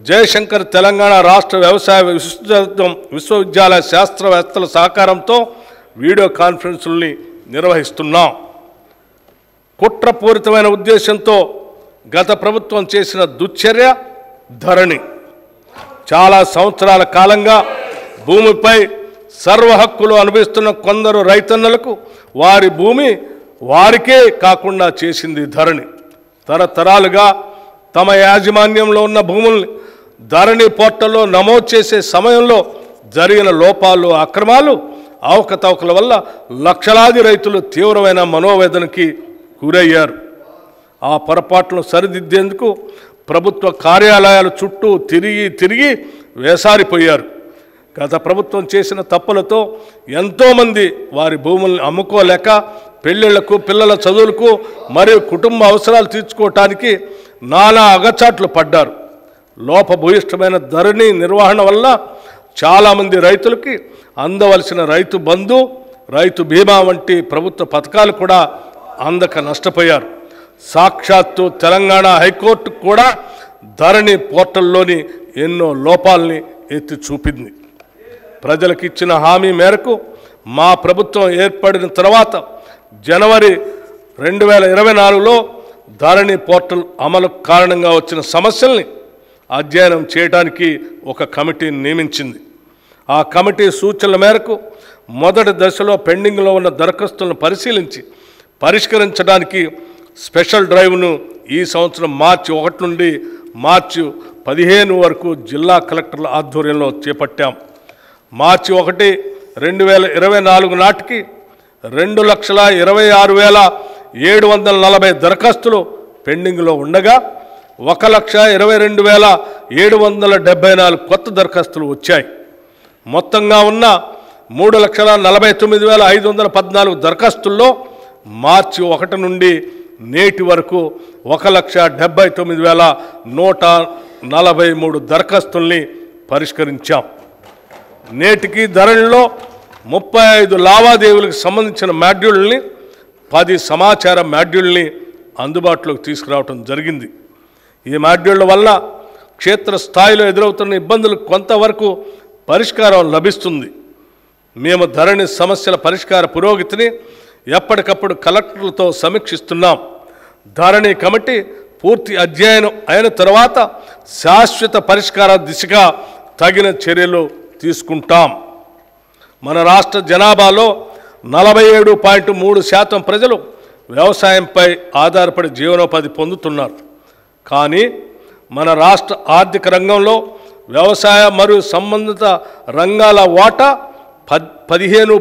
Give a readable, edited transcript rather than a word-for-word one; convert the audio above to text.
జయశంకర్ తెలంగాణ రాష్ట్ర వ్యవసాయ విశ్వవిద్యాలయ శాస్త్రవేత్తల సహకారంతో వీడియో కాన్ఫరెన్సుల్ని నిర్వహిస్తున్నాం. కుట్రపూరితమైన ఉద్దేశంతో గత ప్రభుత్వం చేసిన దుశ్చర్య ధరణి. చాలా సంవత్సరాల కాలంగా భూమిపై సర్వ హక్కులు అనుభవిస్తున్న కొందరు రైతన్నలకు వారి భూమి వారికే కాకుండా చేసింది ధరణి. తరతరాలుగా తమ యాజమాన్యంలో ఉన్న భూముల్ని ధరణి పోర్టల్లో నమోదు చేసే సమయంలో జరిగిన లోపాలు, అక్రమాలు, అవకతవకల వల్ల లక్షలాది రైతులు తీవ్రమైన మనోవేదనకి గురయ్యారు. ఆ పొరపాట్లను సరిదిద్దేందుకు ప్రభుత్వ కార్యాలయాల చుట్టూ తిరిగి వేసారిపోయారు. గత ప్రభుత్వం చేసిన తప్పులతో ఎంతోమంది వారి భూముల్ని అమ్ముకోలేక పెళ్ళిళ్లకు, పిల్లల చదువులకు మరియు కుటుంబ అవసరాలు తీర్చుకోవటానికి నానా అగచాట్లు పడ్డారు. లోపభూయిష్టమైన ధరణి నిర్వహణ వల్ల చాలామంది రైతులకి అందవలసిన రైతు బంధు, రైతు బీమా వంటి ప్రభుత్వ పథకాలు కూడా అందక నష్టపోయారు. సాక్షాత్తు తెలంగాణ హైకోర్టు కూడా ధరణి పోర్టల్లోని ఎన్నో లోపాలని ఎత్తి చూపింది. ప్రజలకు ఇచ్చిన హామీ మేరకు మా ప్రభుత్వం ఏర్పడిన తర్వాత జనవరి 2024లో ధరణి పోర్టల్ అమలు కారణంగా వచ్చిన సమస్యల్ని అధ్యయనం చేయడానికి ఒక కమిటీని నియమించింది. ఆ కమిటీ సూచనల మేరకు మొదటి దశలో పెండింగ్లో ఉన్న దరఖాస్తులను పరిశీలించి పరిష్కరించడానికి స్పెషల్ డ్రైవ్ను ఈ సంవత్సరం మార్చి 1 నుండి మార్చి 15 వరకు జిల్లా కలెక్టర్ల ఆధ్వర్యంలో చేపట్టాం. మార్చి 1, 2024 నాటికి 2,26,740 దరఖాస్తులు పెండింగ్లో ఉండగా 1,22,774 కొత్త దరఖాస్తులు వచ్చాయి. మొత్తంగా ఉన్న 3,49,514 దరఖాస్తుల్లో మార్చి 1 నుండి నేటి వరకు 1,79,143 దరఖాస్తుల్ని పరిష్కరించాం. నేటికి ధరణిలో 35 లావాదేవీలకు సంబంధించిన మాడ్యూల్ని, 10 సమాచార మాడ్యూల్ని అందుబాటులోకి తీసుకురావడం జరిగింది. ఈ మాడ్యూళ్ల వల్ల క్షేత్రస్థాయిలో ఎదురవుతున్న ఇబ్బందులకు కొంతవరకు పరిష్కారం లభిస్తుంది. మేము ధరణి సమస్యల పరిష్కార పురోగతిని ఎప్పటికప్పుడు కలెక్టర్లతో సమీక్షిస్తున్నాం. ధరణి కమిటీ పూర్తి అధ్యయనం అయిన తర్వాత శాశ్వత పరిష్కార దిశగా తగిన చర్యలు తీసుకుంటాం. మన రాష్ట్ర జనాభాలో 47.3% ప్రజలు వ్యవసాయంపై ఆధారపడి జీవనోపాధి పొందుతున్నారు. కానీ మన రాష్ట్ర ఆర్థిక రంగంలో వ్యవసాయ మరియు సంబంధిత రంగాల వాటా 15